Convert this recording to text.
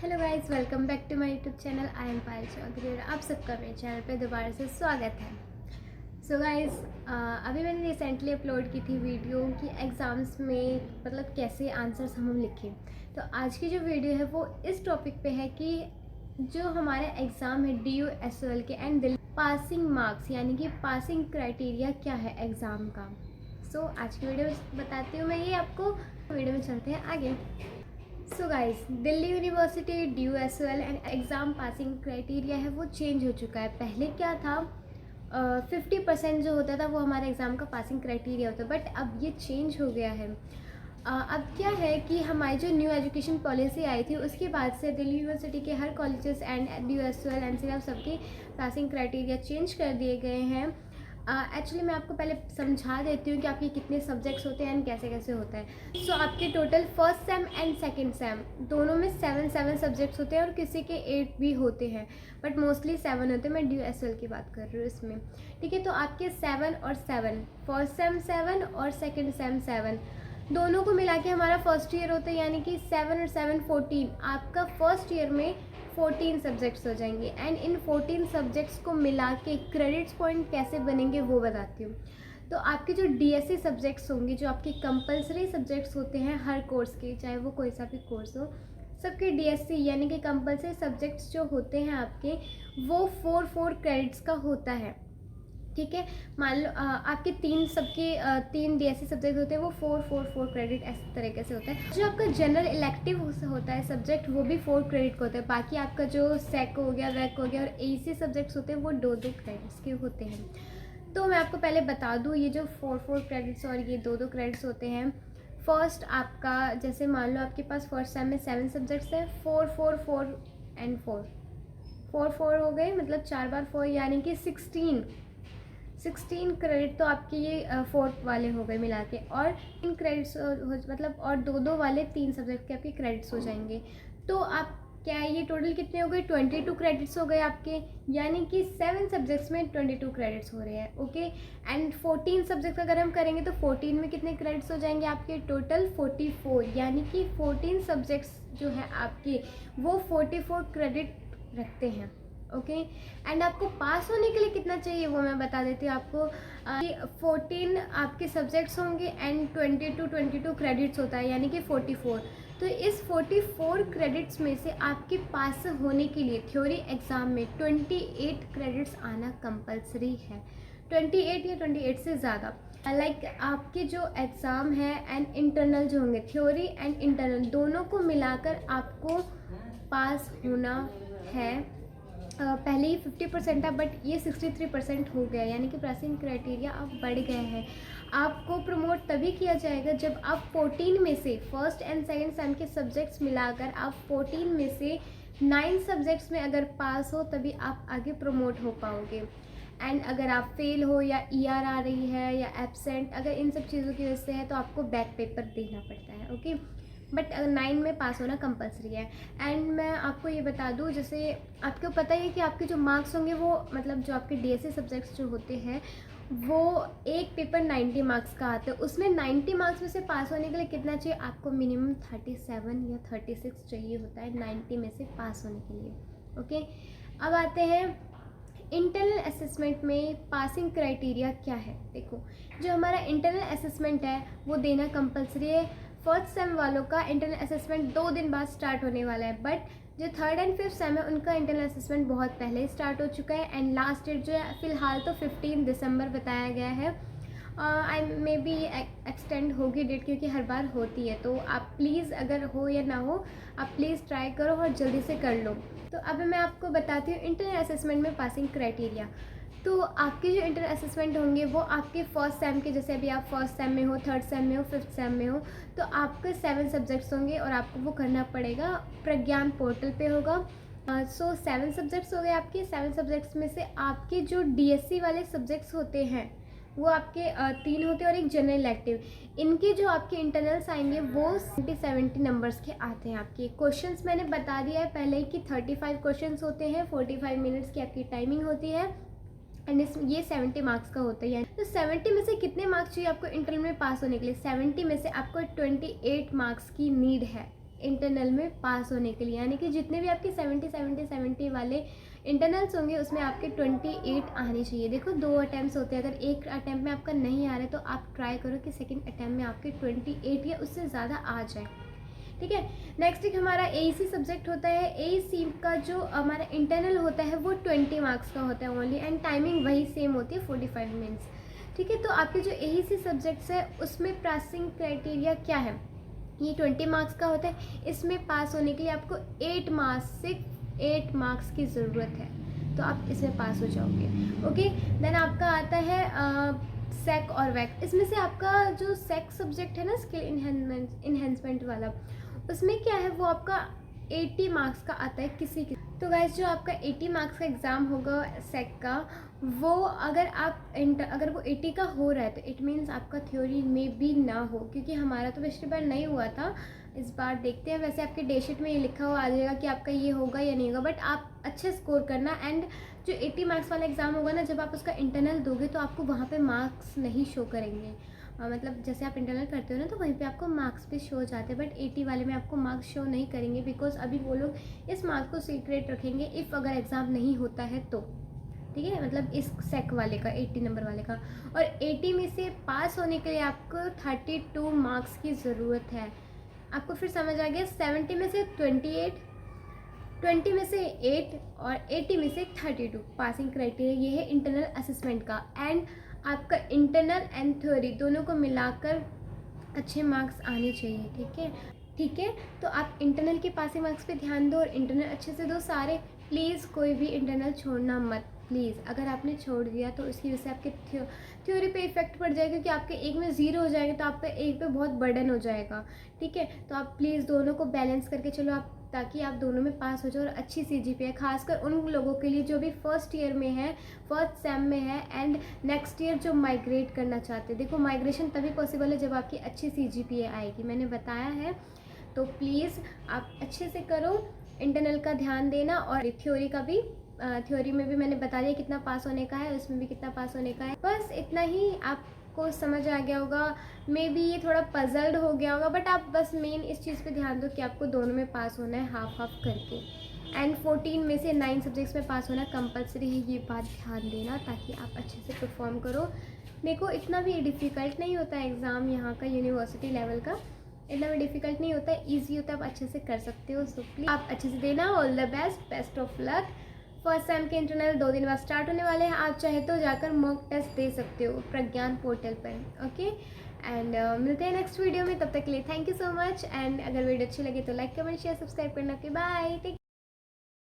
Hello guys, welcome back to my YouTube channel. I am Payal Chaudhary और आप सबका मेरे चैनल पे दोबारा से स्वागत है। सो गाइस, अभी मैंने रिसेंटली अपलोड की थी वीडियो कि एग्ज़ाम्स में मतलब कैसे आंसर्स हम लिखें। तो आज की जो वीडियो है वो इस टॉपिक पे है कि जो हमारे एग्ज़ाम है DU-SOL के एंड दिल्ली पासिंग मार्क्स यानी कि पासिंग क्राइटेरिया क्या है एग्ज़ाम का। सो आज की वीडियो बताती हूँ मैं ये आपको। वीडियो में चलते हैं आगे। So guys, Delhi university DU-SOL and exam passing criteria है वो चेंज हो चुका है। पहले क्या था, 50% जो होता था वो हमारे एग्ज़ाम का पासिंग क्राइटेरिया होता है, बट अब ये चेंज हो गया है। अब क्या है कि हमारी जो न्यू एजुकेशन पॉलिसी आई थी उसके बाद से दिल्ली यूनिवर्सिटी के हर कॉलेजेस एंड DU-SOL NCR सबके पासिंग क्राइटेरिया चेंज कर दिए गए हैं। एक्चुअली मैं आपको पहले समझा देती हूँ कि आपके कितने सब्जेक्ट्स होते हैं एंड कैसे कैसे होता है। सो आपके total first sem and second same दोनों में 7 सब्जेक्ट्स होते हैं और किसी के 8 भी होते हैं, बट मोस्टली 7 होते हैं। मैं DU-SOL की बात कर रही हूँ इसमें, ठीक है। तो आपके 7 और 7, फर्स्ट सेम 7 और सेकेंड सेम 7 दोनों को मिला के हमारा फर्स्ट ईयर होता है, यानी कि 7 और 7 14। आपका फर्स्ट ईयर में 14 सब्जेक्ट्स हो जाएंगे एंड इन 14 सब्जेक्ट्स को मिला के क्रेडिट्स पॉइंट कैसे बनेंगे वो बताती हूँ। तो आपके जो DSC सब्जेक्ट्स होंगे, जो आपके कंपलसरी सब्जेक्ट्स होते हैं हर कोर्स के, चाहे वो कोई सा भी कोर्स हो, सबके DSC यानी कि कंपलसरी सब्जेक्ट्स जो होते हैं आपके वो 4 क्रेडिट्स का होता है, ठीक है। मान लो आपके तीन DSC सब्जेक्ट होते हैं, वो 4 क्रेडिट इस तरीके से होता है। जो आपका जनरल इलेक्टिव होता है सब्जेक्ट वो भी 4 क्रेडिट का होता है। बाकी आपका जो सेक हो गया, वैक हो गया और AC सब्जेक्ट्स होते हैं वो 2 क्रेडिट्स के होते हैं। तो मैं आपको पहले बता दूँ, ये जो 4 क्रेडिट्स और ये 2 क्रेडिट्स होते हैं। फर्स्ट आपका, जैसे मान लो आपके पास फर्स्ट सेम में 7 सब्जेक्ट्स हैं, 4 एंड 4 हो गए, मतलब 4 बार 4 यानी कि 16 क्रेडिट तो आपके ये 4 वाले हो गए मिला के, और 3 क्रेडिट्स मतलब और 2 वाले 3 सब्जेक्ट के आपके क्रेडिट्स हो जाएंगे। तो आप क्या है, ये टोटल कितने हो गए, 22 क्रेडिट्स हो गए आपके, यानी कि 7 सब्जेक्ट्स में 22 क्रेडिट्स हो रहे हैं, ओके। एंड 14 सब्जेक्ट अगर हम करेंगे तो 14 में कितने क्रेडिट्स हो जाएंगे आपके, टोटल 44, यानी कि 14 सब्जेक्ट्स जो है आपके वो 44 क्रेडिट रखते हैं, ओके। एंड आपको पास होने के लिए कितना चाहिए वो मैं बता देती हूँ आपको। 14 आपके सब्जेक्ट्स होंगे एंड 22 क्रेडिट्स होता है, यानी कि 44। तो इस 44 क्रेडिट्स में से आपके पास होने के लिए थ्योरी एग्ज़ाम में 28 क्रेडिट्स आना कंपलसरी है। 28 या 28 से ज़्यादा, लाइक आपके जो एग्ज़ाम है एंड इंटरनल जो होंगे, थ्योरी एंड इंटरनल दोनों को मिलाकर आपको पास होना है। पहले ही 50% था, बट ये 63% हो गया, यानी कि पासिंग क्राइटेरिया अब बढ़ गए हैं। आपको प्रमोट तभी किया जाएगा जब आप 14 में से फर्स्ट एंड सेकंड सेम के सब्जेक्ट्स मिलाकर आप 14 में से 9 सब्जेक्ट्स में अगर पास हो तभी आप आगे प्रमोट हो पाओगे। एंड अगर आप फेल हो या ER आ रही है या एब्सेंट, अगर इन सब चीज़ों की वजह से है तो आपको बैक पेपर देना पड़ता है, ओके। बट 9 में पास होना कंपलसरी है। एंड मैं आपको ये बता दूँ, जैसे आपको पता ही है कि आपके जो मार्क्स होंगे वो, मतलब जो आपके DSC सब्जेक्ट्स जो होते हैं वो एक पेपर 90 मार्क्स का आता है। उसमें 90 मार्क्स में से पास होने के लिए कितना चाहिए आपको, मिनिमम 37 या 36 चाहिए होता है 90 में से पास होने के लिए, ओके। अब आते हैं इंटरनल असेसमेंट में पासिंग क्राइटेरिया क्या है। देखो, जो हमारा इंटरनल असेसमेंट है वो देना कंपलसरी है। फर्स्ट सेम वालों का इंटरनल असेसमेंट 2 दिन बाद स्टार्ट होने वाला है, बट जो थर्ड एंड फिफ्थ सेम है उनका इंटरनल असेसमेंट बहुत पहले ही स्टार्ट हो चुका है। एंड लास्ट डेट जो है फ़िलहाल तो 15 दिसंबर बताया गया है। आई मे बी एक्सटेंड होगी डेट, क्योंकि हर बार होती है। तो आप प्लीज़, अगर हो या ना हो, आप प्लीज़ ट्राई करो और जल्दी से कर लो। तो अब मैं आपको बताती हूँ इंटरनल असेसमेंट में पासिंग क्राइटेरिया। तो आपके जो इंटरनल असेसमेंट होंगे वो आपके फर्स्ट सेम के, जैसे अभी आप फर्स्ट सेम में हो, थर्ड सेम में हो, फिफ्थ सेम में हो, तो आपके 7 सब्जेक्ट्स होंगे और आपको वो करना पड़ेगा, प्रज्ञान पोर्टल पे होगा। 7 सब्जेक्ट्स हो गए आपके। 7 सब्जेक्ट्स में से आपके जो DSC वाले सब्जेक्ट्स होते हैं वो आपके 3 होते हैं और एक जनरल इलेक्टिव। इनके जो आपके इंटरनल्स आएंगे वो 70 नंबर्स के आते हैं। आपके क्वेश्चंस मैंने बता दिया है पहले ही कि 35 क्वेश्चंस होते हैं, 45 मिनट्स की आपकी टाइमिंग होती है एंड ये 70 मार्क्स का होता है। तो 70 में से कितने मार्क्स चाहिए आपको इंटरनल में पास होने के लिए, 70 में से आपको 28 मार्क्स की नीड है, इंटरनल में पास होने के लिए, यानी कि जितने भी आपके 70 वाले इंटरनल्स होंगे उसमें आपके 28 आने चाहिए। देखो 2 अटैम्प्ट होते हैं, अगर एक अटैम्प्ट में आपका नहीं आ रहा है तो आप ट्राई करो कि सेकंड अटैम्प्ट में आपके 28 या उससे ज़्यादा आ जाए, ठीक है। नेक्स्ट एक हमारा एईसी सब्जेक्ट होता है। एईसी का जो हमारा इंटरनल होता है वो 20 मार्क्स का होता है ओनली, एंड टाइमिंग वही सेम होती है 45 मिनट्स, ठीक है। तो आपके जो एईसी सब्जेक्ट्स है उसमें पासिंग क्राइटेरिया क्या है, ये 20 मार्क्स का होता है। इसमें पास होने के लिए आपको 8 मार्क्स, सिर्फ 8 मार्क्स की ज़रूरत है, तो आप इसमें पास हो जाओगे, ओके। देन आपका आता है सेक और वैक। इसमें से आपका जो सेक सब्जेक्ट है ना, स्किल इन्हेंसमेंट वाला, उसमें क्या है वो आपका 80 मार्क्स का आता है किसी की। तो गाइस जो आपका 80 मार्क्स का एग्ज़ाम होगा सेक का, वो अगर वो 80 का हो रहा है तो इट मीन्स आपका थ्योरी में भी ना हो, क्योंकि हमारा तो पिछली बार नहीं हुआ था, इस बार देखते हैं। वैसे आपके डेटशीट में ये लिखा हुआ आ जाएगा कि आपका ये होगा या नहीं होगा, बट आप अच्छे स्कोर करना। एंड जो 80 मार्क्स वाला एग्ज़ाम होगा ना, जब आप उसका इंटरनल दोगे तो आपको वहाँ पे मार्क्स नहीं शो करेंगे, मतलब जैसे आप इंटरनल करते हो ना तो वहीं पे आपको मार्क्स भी शो हो जाते हैं, बट 80 वाले में आपको मार्क्स शो नहीं करेंगे, बिकॉज अभी वो लोग इस मार्क्स को सीक्रेट रखेंगे इफ़ अगर एग्ज़ाम नहीं होता है तो, ठीक है। मतलब इस सेक वाले का 80 नंबर वाले का। और 80 में से पास होने के लिए आपको 32 मार्क्स की ज़रूरत है। आपको फिर समझ आ गया, 70 में से 28, 20 में से 8 और 80 में से 32 पासिंग क्राइटेरिया, ये है इंटरनल असेसमेंट का। एंड आपका इंटरनल एंड थ्योरी दोनों को मिलाकर अच्छे मार्क्स आने चाहिए, ठीक है, ठीक है। तो आप इंटरनल के पासिंग मार्क्स पे ध्यान दो और इंटरनल अच्छे से दो सारे। प्लीज़ कोई भी इंटरनल छोड़ना मत, प्लीज़। अगर आपने छोड़ दिया तो उसकी वजह से आपके थ्योरी पे इफेक्ट पड़ जाएगा, क्योंकि आपके एक में 0 हो जाएगा तो आपका एक पे बहुत बर्डन हो जाएगा, ठीक है। तो आप प्लीज़ दोनों को बैलेंस करके चलो आप, ताकि आप दोनों में पास हो जाओ और अच्छी CGPA, खासकर उन लोगों के लिए जो भी फर्स्ट ईयर में है, फर्स्ट सेम में है, एंड नेक्स्ट ईयर जो माइग्रेट करना चाहते हैं। देखो माइग्रेशन तभी पॉसिबल है जब आपकी अच्छी CGPA आएगी, मैंने बताया है। तो प्लीज़ आप अच्छे से करो, इंटरनल का ध्यान देना, और थ्योरी का भी, थ्योरी में भी मैंने बता दिया कितना पास होने का है, उसमें भी कितना पास होने का है। बस इतना ही आपको समझ आ गया होगा। मे बी ये थोड़ा पजल्ड हो गया होगा, बट आप बस मेन इस चीज़ पे ध्यान दो कि आपको दोनों में पास होना है, हाफ हाफ करके। एंड 14 में से 9 सब्जेक्ट्स में पास होना कंपलसरी है, ये बात ध्यान देना, ताकि आप अच्छे से परफॉर्म करो। देखो इतना भी डिफ़िकल्ट नहीं होता है एग्ज़ाम यहाँ का, यूनिवर्सिटी लेवल का इतना भी डिफ़िकल्ट नहीं होता है, ईजी होता है, आप अच्छे से कर सकते हो। सो प्लीज़ आप अच्छे से देना। All the best, best of luck. First sem के इंटरनल 2 दिन बाद स्टार्ट होने वाले हैं, आप चाहे तो जाकर मॉक टेस्ट दे सकते हो प्रज्ञान पोर्टल पर, ओके। एंड मिलते हैं नेक्स्ट वीडियो में, तब तक के लिए thank you so much. And अगर वीडियो अच्छी लगे तो लाइक कमेंट शेयर सब्सक्राइब करना। Okay bye, take